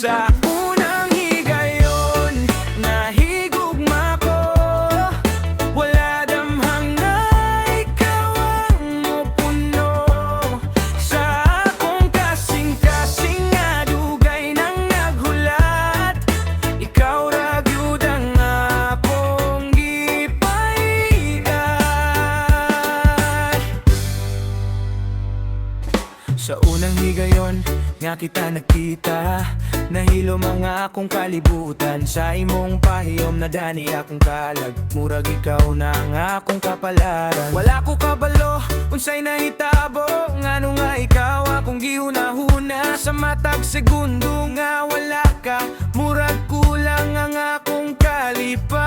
Sa unang higayon, nahigugma ko. Wala damhang na ikaw ang mupuno. Sa akong kasing-kasing nga dugay nang naghulat. Ikaw ra gyud ang akong gipaigat. Sa unang higayon nga kita nakita, nahilo mga akong kalibutan. Sa imong pahiyom na dani akong kalag, murag ikaw na ang akong kapalaran. Wala ko kabalo, unsay nahitabo, ngano nga ikaw akong gihunahuna. Sa matag segundo nga wala ka, murag kulang ang akong kalipay.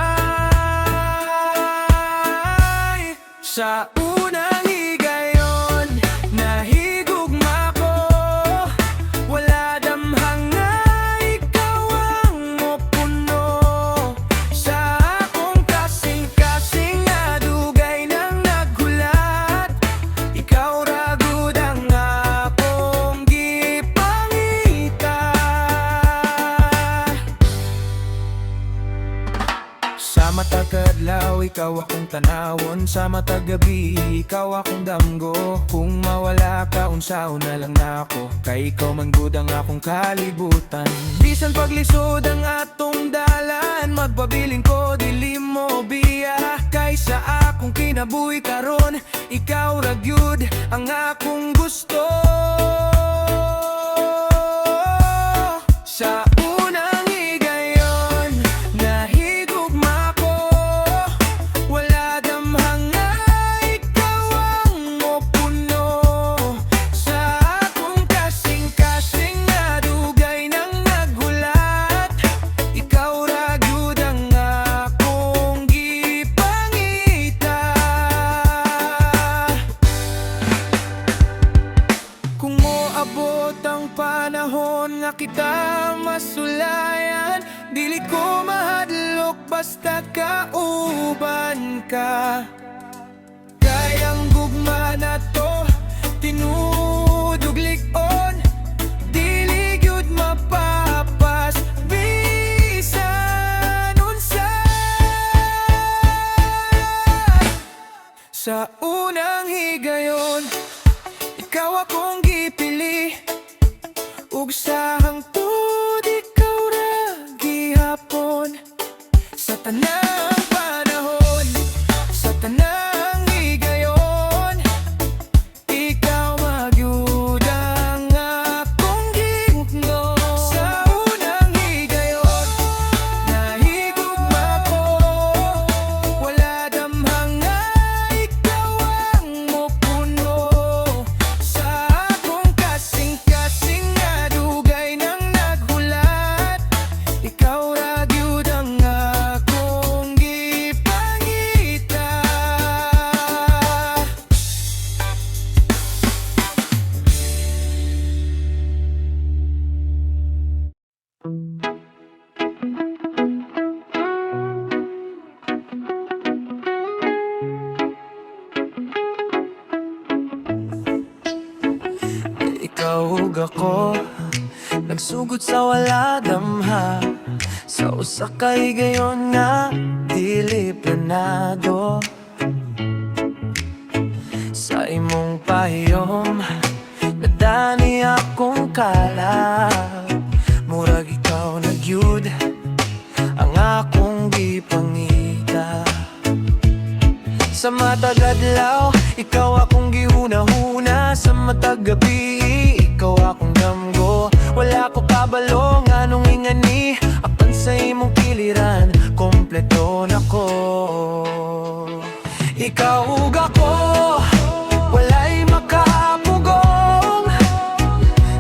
Sa unang higayon, nahigugma ko. Wala damhang na ikaw ang mupuno. Sa akong kasing-kasing nga dugay nang naghulat. Ikaw ra gyud ang akong gipangita. Sa matag kadlaw, ikaw akong tanawon. Sa matag gabi, ikaw akong damgo. Kung mawala ka, unsaon na lang nako. Kay ikaw man gud ang akong kalibutan. Bisan paglisod ang atong dalan, magpabiling ko dili mo biya. Kaysa akong kinabuhi karon, ikaw ra gyud ang akong gusto. Sa unang higayon, nahigugma ko. Wala damhang na ikaw ang mupuno. Sa akong kasing-kasing nga dugay nang naghulat. Ikaw ra gyud ang akong gipangita. Kung moabot ang panahon nga kita masulayan, dili ko mahadlok basta kauban ka. Kayang gugma na to, tinuduglig-on, dili gyud mapapas. Bisan unsa. Sa unang higayon, ikaw akong gipili. Ug sa hangtod, ikaw ra gihapon. Sa tanang panahon, sa tanang higayon, ikaw magyud ang akong gihugno. Sa unang higayon, nahigugma ko. Wala damhang na ikaw ang mupuno. Sa akong kasing-kasing nga dugay nang naghulat. Ikaw ra gyud ang akong gipangita. Ikaw ug ako, nagsugod sa wala damha. Sa usa ka higayon nga dili planado. Sa imong pahiyom, nadani akong kalag. Murag ikaw na gyud ang akong gipangita. Sa matag adlaw, ikaw akong gihuna-huna. Sa matag gabi, ikaw akong damgo. Wala ko kabalo nga nung ingani, apan sa imong kiliran, kompleto na ko. Ikaw ug ako, walay makapugong.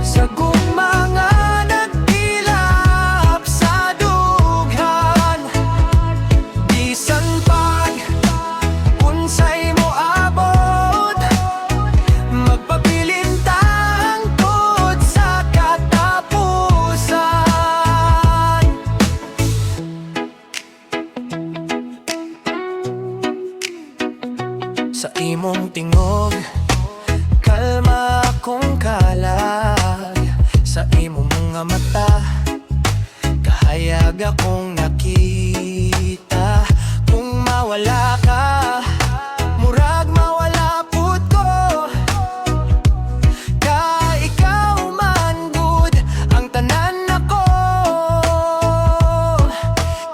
Sa gugma nga nagkilap sa dughan. Bisan pag unsay mo abot, magpabilin ta hangtod sa katapusan. Sa imong tingog, kalma akong kalag. Sa imong mga mata, pag akong nakita. Kung mawala ka, murag mawala pud ko. Ka ikaw man gud ang tanan nako.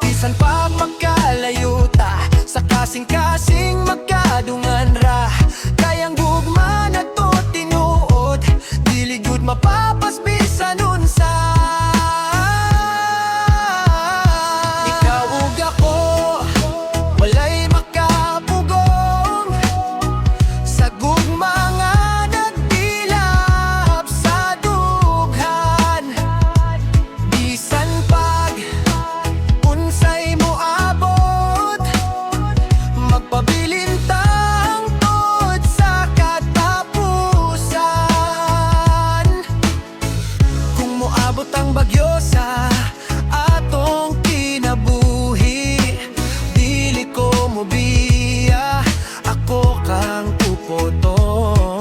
Bisan pag magkalayo ta, sa kasing-kasing magkadungan ra. Kayang gugma na to tinuod, dili gud mapapasbisan unsa. Ikaw ug ako, walay makapugong sa gugma nga nagdilap sa dughan. Bisan pag unsay moabot, magpabilin ta hangtod sa katapusan. Kung moabot ang bagyo sa atong kinabuhi, dili ko mobiya, ako kang pupoton.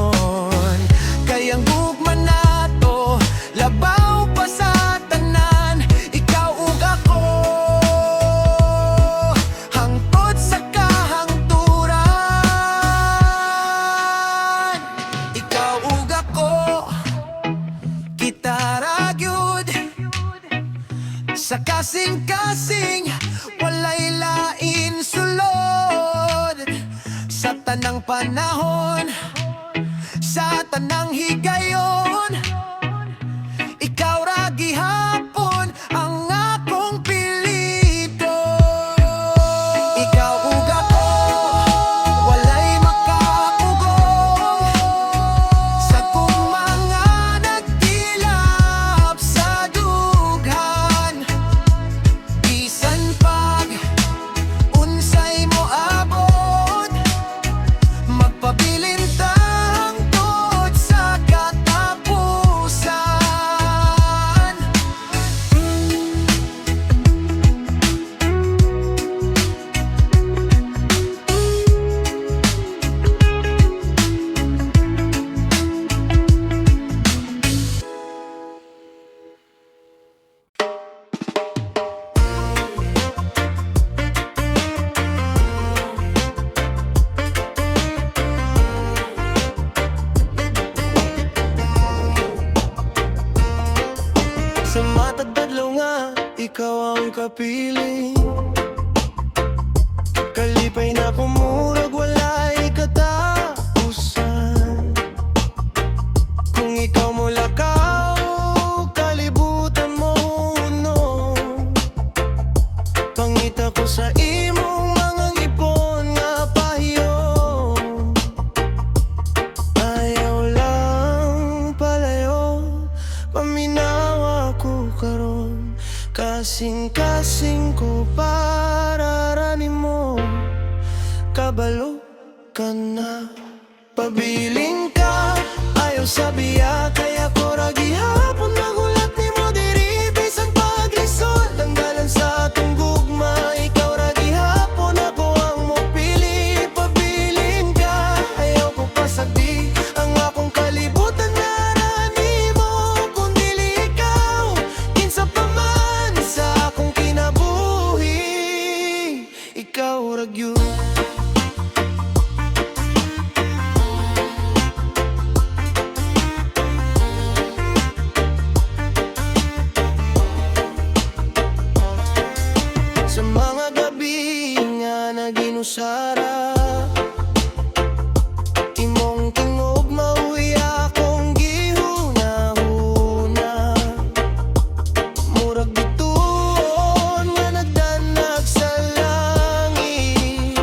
Kayang gugma nato, labaw pa sa tanan. Ikaw ug ako, hangtod sa kahangturan. Ikaw ug ako, kita ra gyud sa kasing-kasing, walay lain sulod. Sa tanang panahon, sa tanang higayon, ikaw ra gihapon ang akong pilido. Ikaw ug ako, walay makapugong sa gugma nga nagdilap sa dughan. Bisan pag unsay moabot, magpabilin ta hangtod sa katapusan. Sa matag badlaw nga, ikaw ang kapiling. Kalipay na kumurag, walay katapusan. Kung ikaw mo lakaw, kalibutan mo no. Pangita ko sa imong mga ngipon nga pahiyon. Ayaw lang palayo, paminawa ko karon. Kasing-kasing ko pararanin mo, kabalo ka na. Pabiling ka, ayaw sabiya, kaya ko ra gihapon magulat nimo diri. Bisan paglisod ang dalan sa atong gugma, ikaw ra gihapon, ako ang mopili. Pabiling ka, ayaw ko pasagdi ang akong kalibutan na rani mo. Kung dili ikaw, kinsa pa man sa akong kinabuhi, ikaw ra gyud. Sa mga gabi nga naginusara, imong tingog mauwi akong gihuna-huna. Murag bituon nga nagdanag sa langit,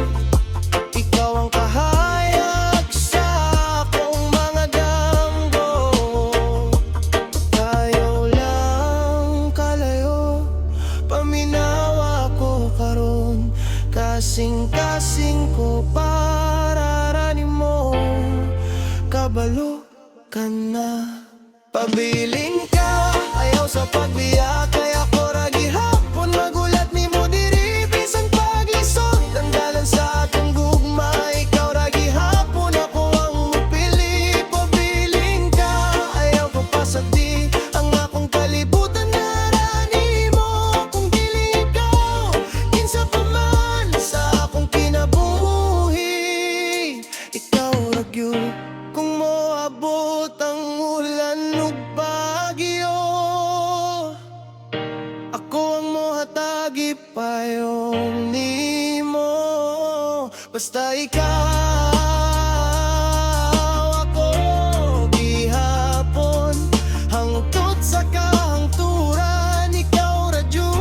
ikaw ang kahayag sa akong mga damgo. Ayaw lang kalayo, paminawa ko karon. Kasing-kasing ko pararanin mo, kabalo ka na. Pabiling ka, ayaw sa pagbiya, kaya ko ra gihapon magulat nimo diri. Bisan paglisod ang dalan sa atong gugma, ikaw ra gihapon, ako ang mupili. Pabiling ka, ayaw ko pasagdi ang akong kalibutan na rani mo. Kung dili Basta ikaw ako gihapon, hangtod sa kahangturan, ikaw ra jud.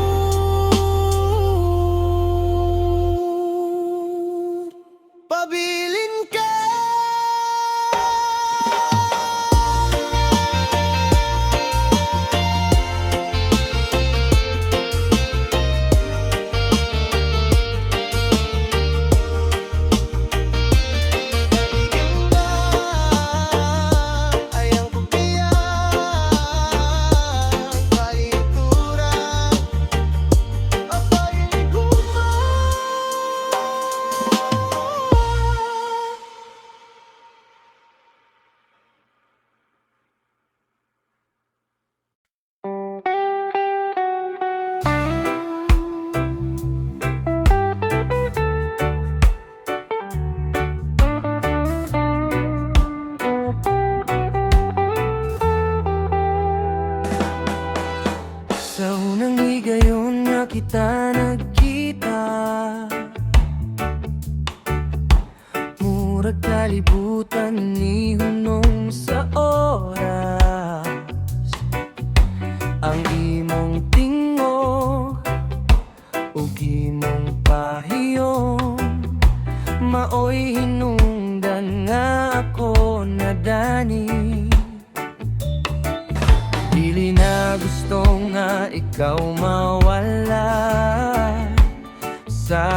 Pabilin ka. Sa unang higayon nga kita nagkita, murag kalibutan ni hunong sa oras. Ang imong tingog ug imong pahiyong, maoy hinungdan nga ako nadani. Dili na gusto nga ikaw mawala sa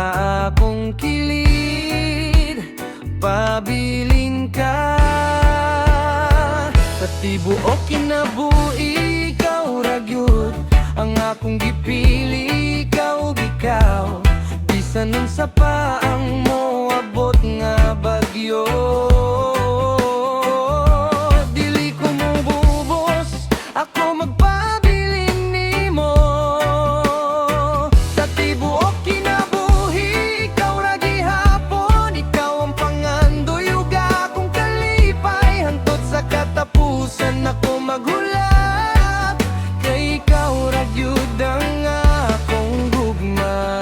akong kilid, pabilin ka. Pati buok kinabuhi, ikaw ra gyud ang akong gipili, ikaw ikaw. Bisan nun sa paang mo abot nga bagyo, ako maghulat, kay ikaw ra gyud ang akong gugma.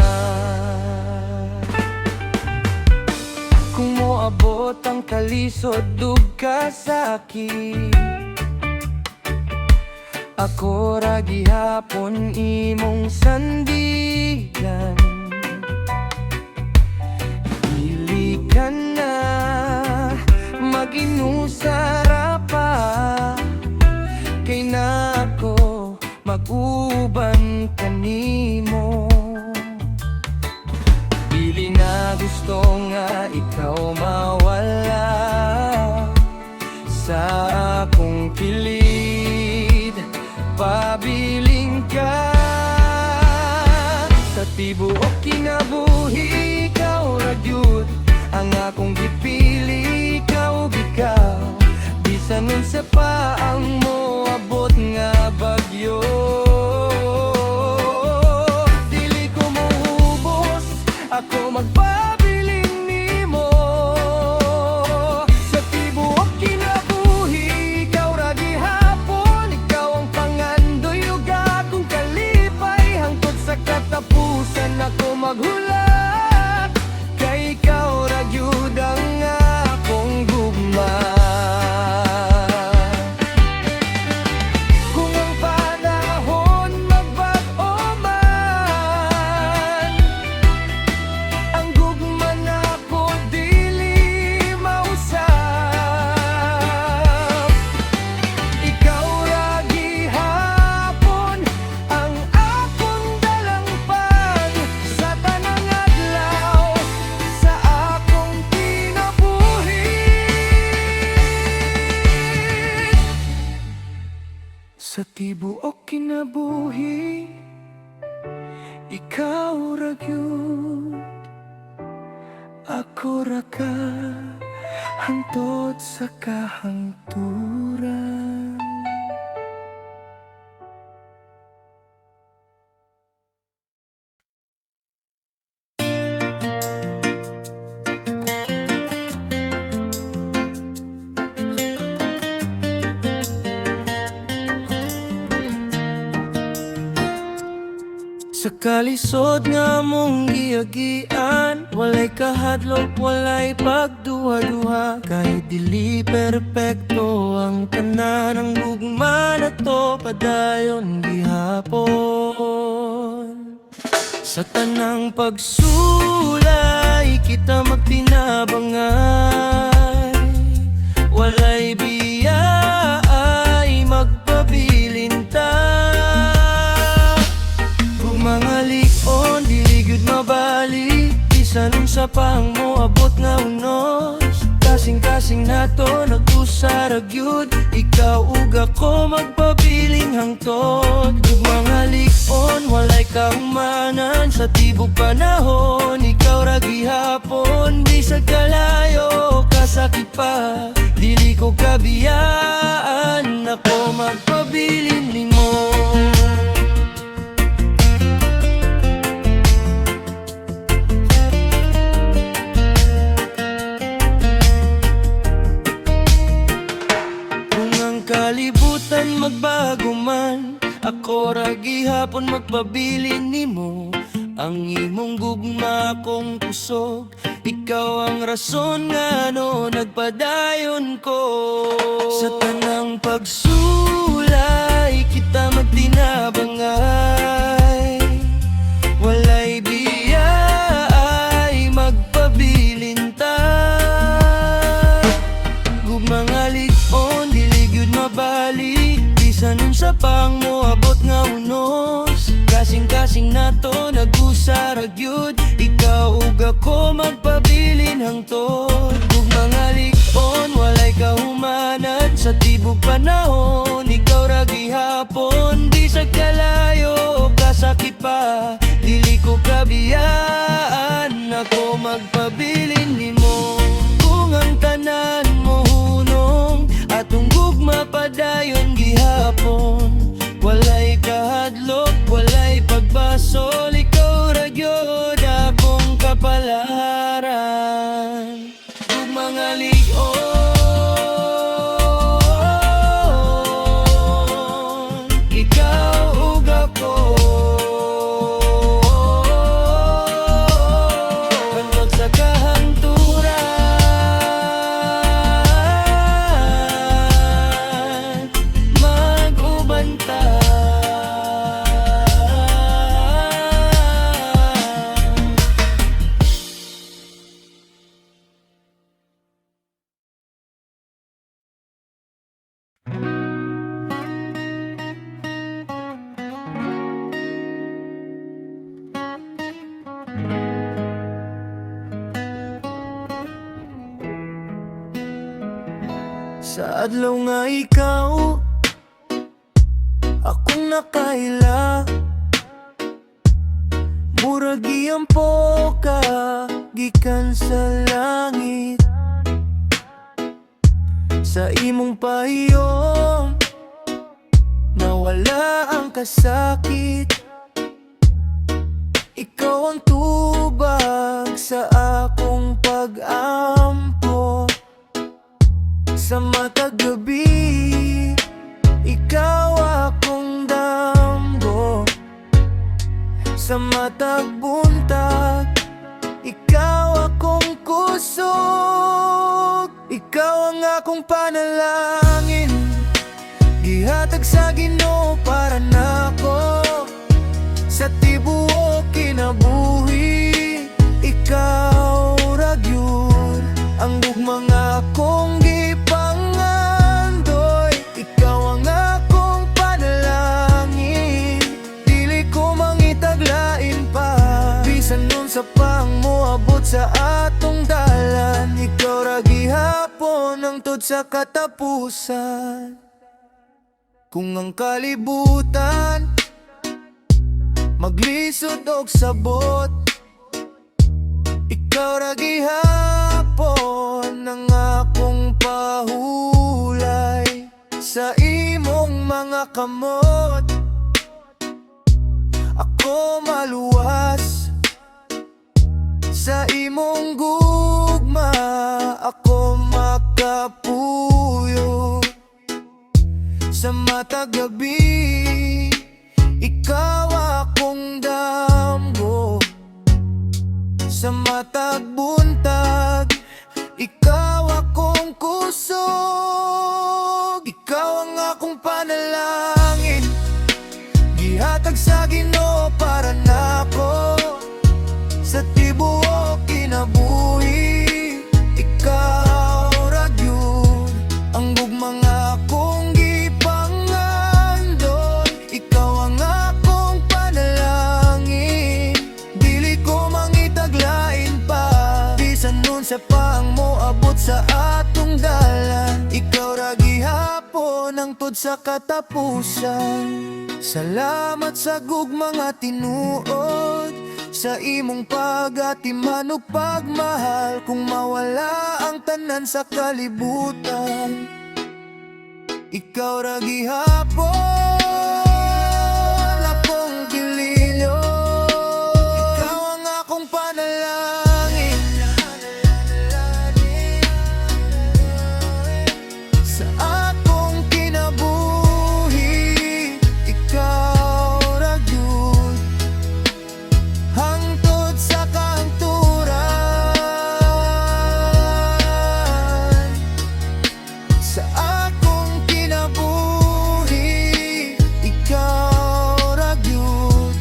Kung moabot ang kalisod ug kasakit, ako ra gihapon imong sandigan. Dili ka na mag-inusara pa, kay na ako mag-uban kanimo. Dili na gusto nga ikaw mawala sa akong kilid, pabiling ka. Sa tibuok kinabuhi, ikaw ra gyud ang akong gipili, ikaw ikaw. Bisan nun sa paang mo abot nga bagyo, dili ko mahubos, ako magpabiling nimo. Sa tibuok kinabuhi, ikaw ra gihapon, ikaw ang pangandoy ug akong kalipay. Hangtod sa katapusan ako maghulat, kay ikaw ra gyud ang akong gugma. Sa tibuok kinabuhi, ikaw ra gyud, ako ra ka, hangtod sa kahangturan. Sa kalisod nga mong giagian, Walay kahadlok, walay pagduha-duha. Kahit dili perpekto ang tanan, ang gugma na to padayon gihapon. Sa tanang pagsulay kita magtinabangay. Walay biya ay magpabilin ta. Kung mga likon, diligid mabali. Bisan sa pang mo abot nga unos. Kasing-kasing nato nag-usarag yun. Ikaw ug ako magpabiling hangtod. Kung mga likon, walay kahumanan. Sa tibok panahon, ikaw ra gihapon. Bisag kalayo, kasakit pa. Dili ko kabiyaan, ako magpabilin nimo. Kung ang kalibutan magbago man, ako ra gihapon magpabilin nimo. Ang imong gugma kong kusog, ikaw ang rason nga no nagpadayon ko. Sa tanang pagsulay, kita magtinabangay. Walay biya ay magpabilin ta. Gugmang likon, diligid mabali. Bisan sa pang mo abot nga unos. Kasing-kasing nato nag-usarag yun. Ikaw ug ako magpabilin hangtod. Kung mga likon, walay kahumanan. Sa tibok panahon, ikaw ra gihapon. Di sa kalayo, kasakit pa. Dili ko kabiyaan, ako magpabilin nimo. Kung ang tanan mo hunong, atong gugma padayon gihapon. Walay kahadlok, walay pagbasol. Ikaw ra gyud akong kapalaran. Kung mga ligon, ikaw ug ako. Kanot sa kahanturan, mag-uban ta. Sa adlaw nga ikaw akong nakaila, murag giyampo ka gikan sa langit. Sa imong pahiyom nawala ang kasakit. Ikaw ang tubag sa akong pag-ampo. Sa matag gabi, ikaw akong damgo. Sa matag buntag, ikaw akong kusog. Ikaw ang akong panalangin, gihatag sa Ginoo para nako. Sa tibuok kinabuhi, ikaw ra gyud ang gugma nga akong gipangandoy. Ikaw ang akong panalangin, dili ko mangitaglain pa. Bisan nun sa pang moabot sa atong dalan, ikaw ra gihapon ang tod sa katapusan. Kung ang kalibutan maglisod og sabot, ikaw ra gihapon ang akong pahulay. Sa imong mga kamot ako maluwas. Sa imong gugma ako makapuyo. Sa matag gabi, ikaw akong damgo. Sa mata matag buntag, ikaw akong kusog, ikaw ang akong panalangin, gihatag sa Ginoo para nako, sa tibuok kinabuhi. Ikaw ra gyud ang gugmang akong gipangandon, ikaw ang akong panalangin, dili ko mangitaglain pa, bisan nun sa pang moabot sa atong dalan. Ikaw ra gihapon ang tod sa katapusan. Salamat sa gugmang nga tinuod, sa imong pag-atiman ug pagmahal. Kung mawala ang tanan sa kalibutan, ikaw ra gihapon akong gililyo, ikaw ang akong panalangin, sa akong kinabuhi. Ikaw ra gyud hangtod sa kahangturan, sa akong kinabuhi. Ikaw ra gyud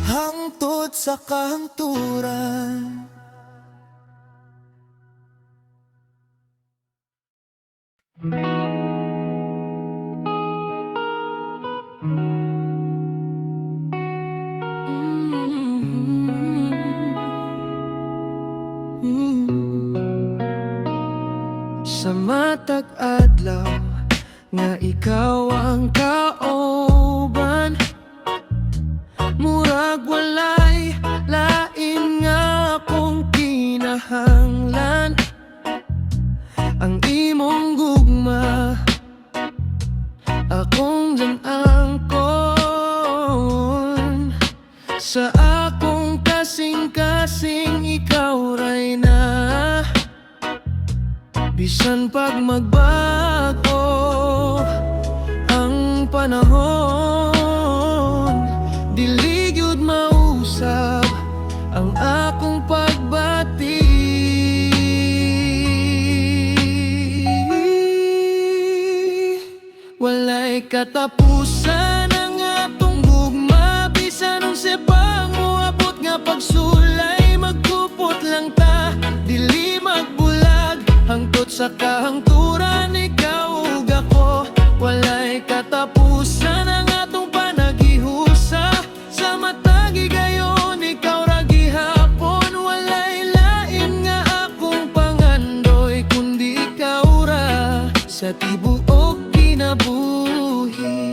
hangtod sa kahangturan. Sa matag adlaw nga ikaw ang kaoban, murag walay lain nga akong kinahanglan. Ang imong gugma akong angkon, sa akong kasing-kasing ikaw ray na. Bisan pag magbago ang panahon, dili gyud mausab ang akong pagbati. Walay katapusan ang atong gugma, bisan unsa pa moabot nga pagsulay. Magkupot lang ta, dili magbulag hangtod sa kahangturan. Ikaw ug ako, walay katapusan ang atong panagihusa, sa matag higayon. Ikaw ra gihapon, walay lain nga akong pangandoy, kundi ikaw ra sa tibuok kinabuhi.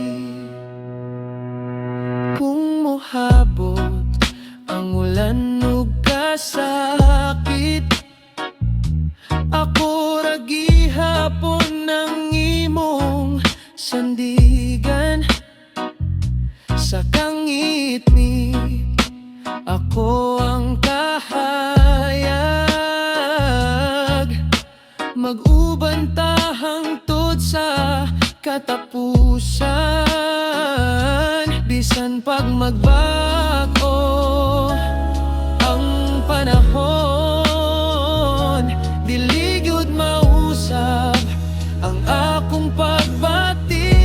Kung mohabot ang ulan ug kasakit, ako ra gihapon ng imong sandigan. Sa kangitni ako ang kahayag, mag-uban ta hangtod sa katapusan. Bisan pag magbago ang panahon, dili gyud mausab ang akong pagbati.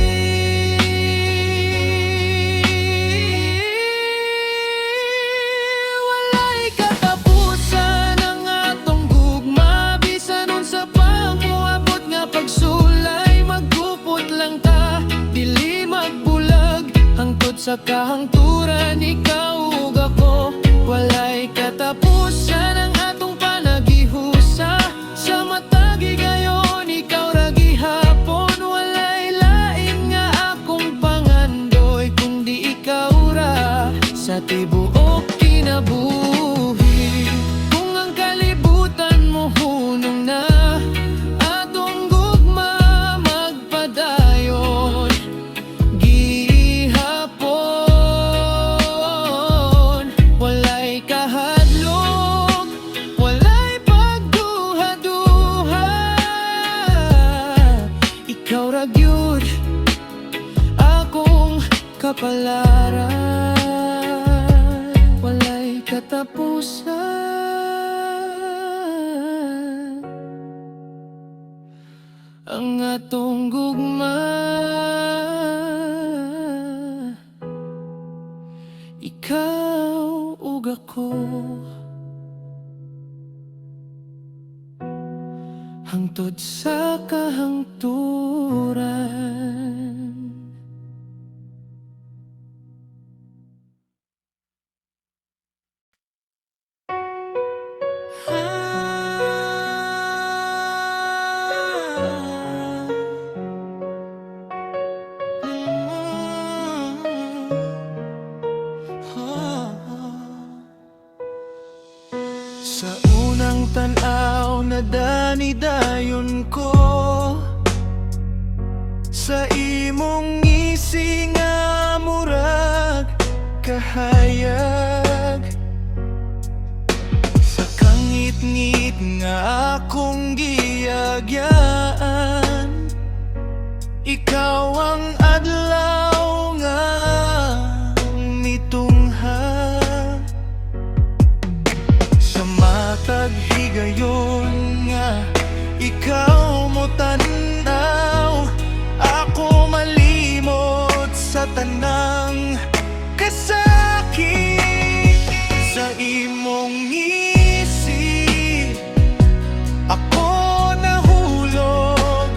Walay katapusan ang atong gugma, bisan unsa pa moabot nga pagsulay. Magkupot lang ta, dili magbulag hangtod sa kahangturan. Ikaw ug ako, walay katapusan ang atong panagihusa, sa matag higayon. Ikaw ra gihapon, walay lain nga akong pangandoy, kundi ikaw ra sa tibuok kinabuhi. Kung ang kalibutan mo hunong na, atong gugma magpadayon. Gihapon, walay kahadlok, walay pagduha-duha. Ikaw ra gyud akong kapalaran, walay katapusan. ang atong gugma. Ikaw ug ako, hangtod sa kahangturan. Sa unang tanaw na dani-dayon ko, sa imong ngisi nga murag kahayag, sa kangit-ngit nga akong giyagyaan, ikaw ang adlaw nga mitungha. Sa matag higayon nga ikaw mo tanaw, ako malimot sa tanang kasakit. Sa imong ngisi ako nahulog,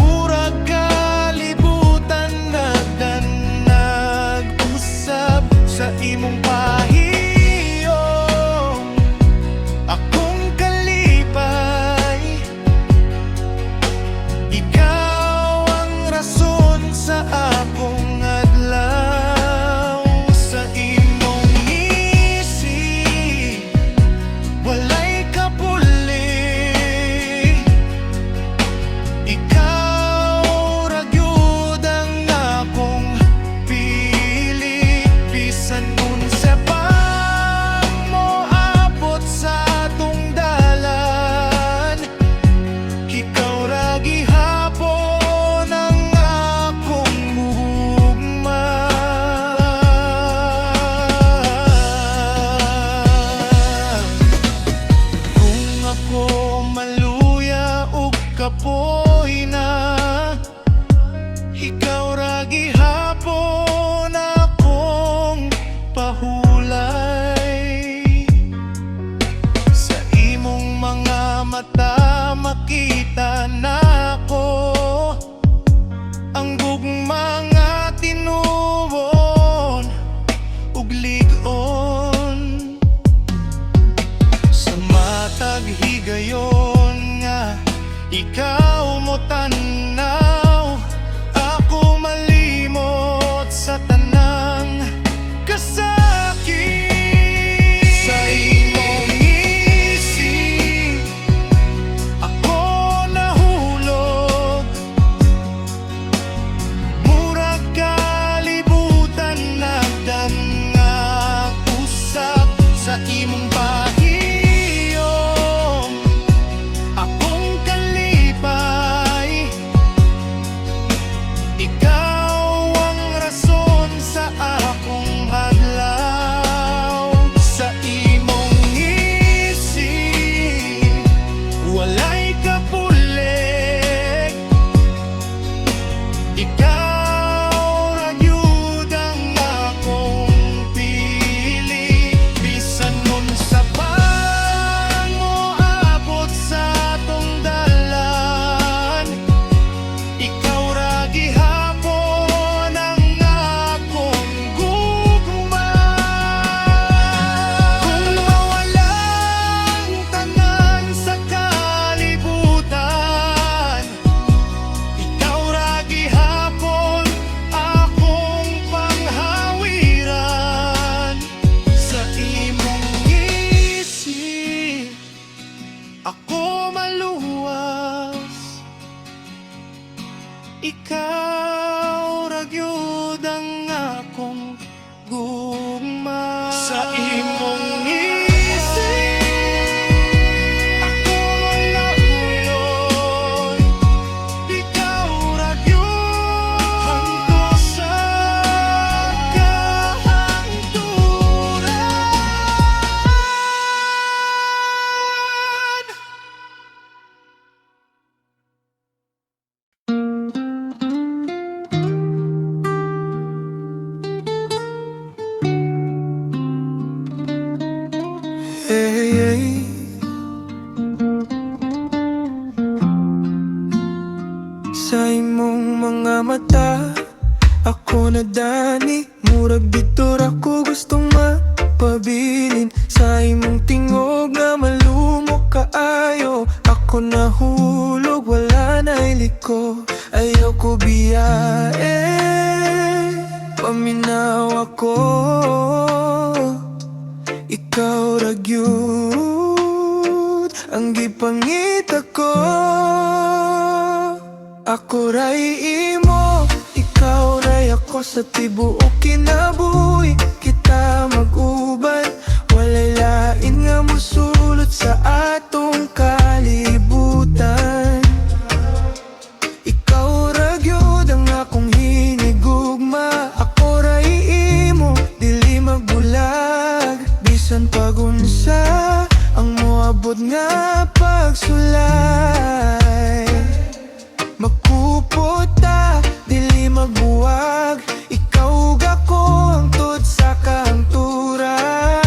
murag kalibutan nagdanag-usab. Sa imong pahiyo akong kalipay, ikaw ang rason sa akong adlaw. Sa imong ngisi walay kapuli, ikaw ra gyud ang akong pili. Bisan unsa pa moabot sa atong dalan, ikaw ra gihapon ang akong gugma. Kung ako maluya ug kapoy na, ikaw ra gihapon akong pahulay. Sa imong mga mata makita nako ang gugma nga tinuon ug lig-on. Sa matag higayon nga ikaw mo tanaw, ako malimot sa tanang kasakit. Sa imong ngisi ako nahulog, murag kalibutan nagdanag-usab. Sa imong pahiyo akong kalipay, Sa imong mga mata ako nadani, murag dito ako gustong mapabilin. Sa imong tingog nga malumok kaayo, ako nahulog, wala na iliko. Ayaw ko biyae, paminaw ako, ikaw ragyud ang gipangita ko. Ako ray imo, ikaw ray ako, sa tibuok kinabuhi kita mag-uban. Walay lain nga mosulot sa atong kalibutan. Ikaw ragyod ang akong hinigugma, ako ray imo, dili magbulag. Bisan pagunsa ang moabot nga pagsulay, magkupot ta, dili magbuwag. Ikaw ug ako hangtod sa kahangturan.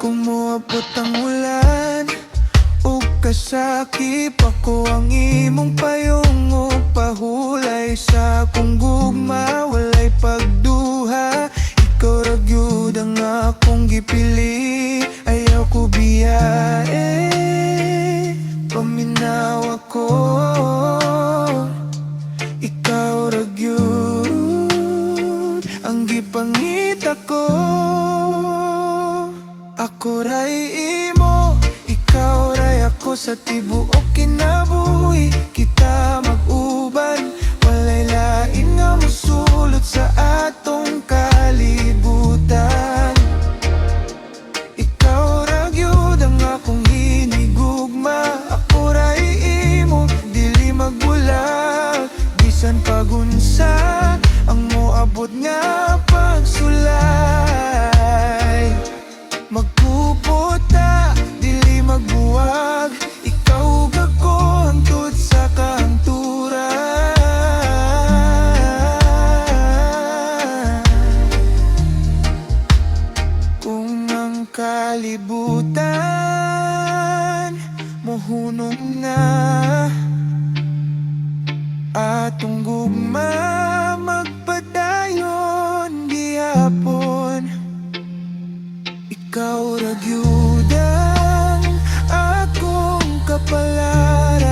Kumuabot ang ulan ug kasakip, ako ang imong payong ug pahulay sa akong gugma. Walay pagduha, ikaw ragyud ang akong gipili. Ayaw ko biyae, paminaw ako, ikaw ragyud ang gipangita ko. Ako ray imo, ikaw ray ako, sa tibuok kinabuhi kita mag-uban. Walay lain nga mosulot sa atong kalibutan. Ikaw ragyud ang akong hinigugma, ako ray imo, dili magbulag. Bisan pagunsa ang moabot nga pagsulay, magkupot ta, dili magbuwag. Ikaw ug ako hangtod sa kahangturan. Kung ang kalibutan mohunong na atong gugma, magpadayon gihapon. Ikaw ragyud ang akong kapalaran,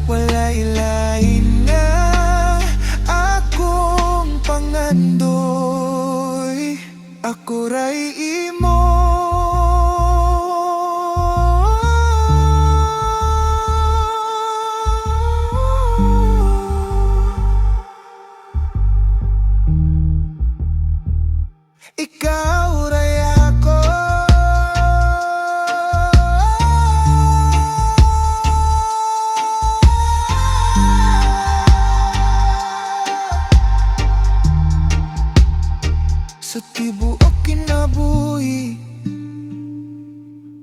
walay lain nga akong pangandoy. Ako ray imo, ikaw ray ako. Sa tibuok kinabuhi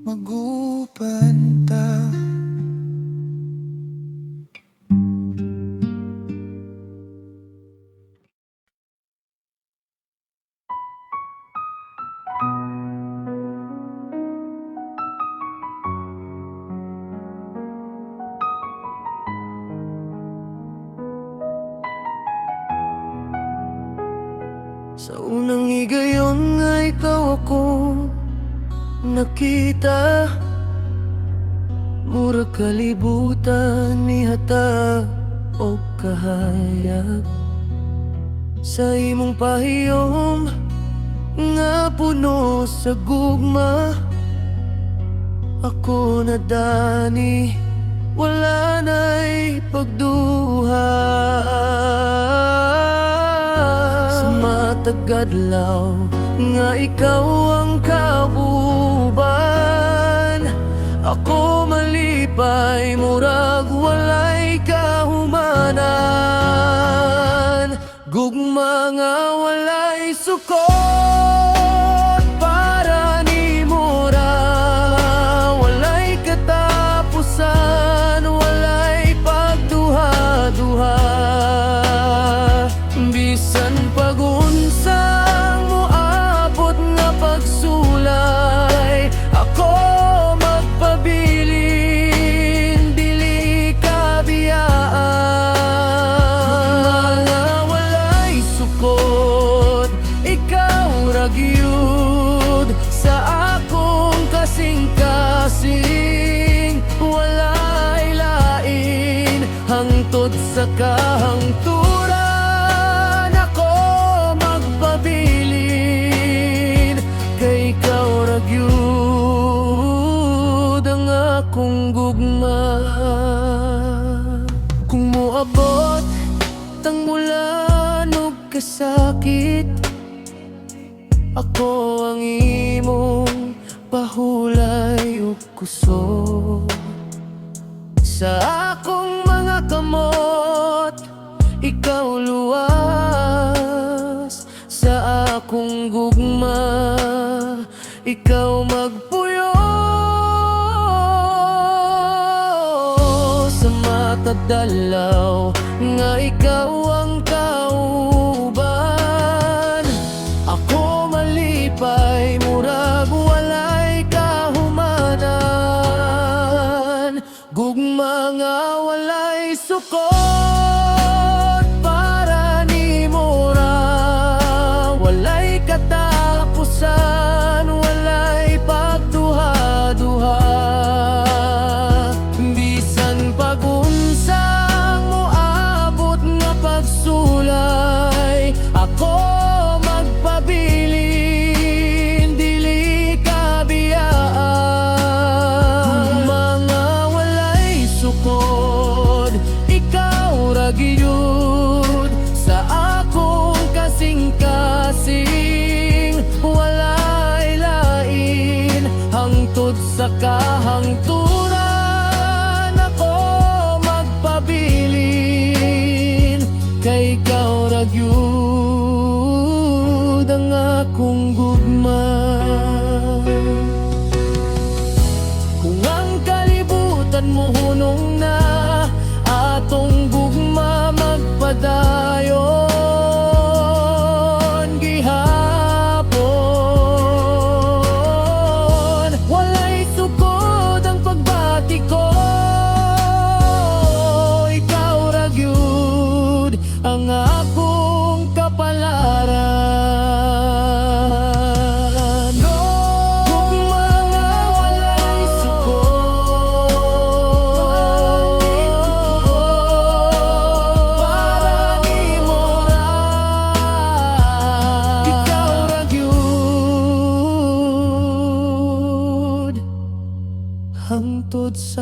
mag-uban ta. Sa unang higayon nga ikaw ako nakita, murag kalibutan ni hata o kahayag. Sa imong pahiyom nga puno sa gugma, ako nadani, wala na'y pagduha. Sa matag adlaw nga ikaw ang kauban, ako malipay, murag walay kahumanan. Gugma nga walay sukot para ni mura, walay katapusan, walay pagduha-duha. Bisan pagunsang moabot nga pagsulay, sukod, ikaw ragyud sa akong kasing-kasing. Walay lain hangtod sa kahangturan, ako magpabilin kay ikaw ragyud ang akong gugma. Kung moabot tang mulan ug kasakit, ako ang imong pahulay ug kusog. Sa akong mga kamot, ikaw luwas. Sa akong gugma, ikaw magpuyo. Sa matadalaw nga ikaw ang kauban, ako malipay murag walay kahumanan. Gugma nga walay sukod para nimo ra, walay katapusan, walay pagduha-duha. Bisan pagunsang moabot nga pagsulay, ako magpabilin dili kabiyaan. Mga walay sukod, ikaw ragyud sa akong kasing-kasing. Walay lain hangtod sa kahangturan, ako magpabilin kay ikaw ragyud ang akong gugma. Kung ang kalibutan mo hunong na, atong gugma magpadayon gihapon. Walay sukod ang pagbati ko, ikaw ragyud ang akong kapalaran. Kung mga walay sukod, para nimo ra, ikaw ragyud hangtod sa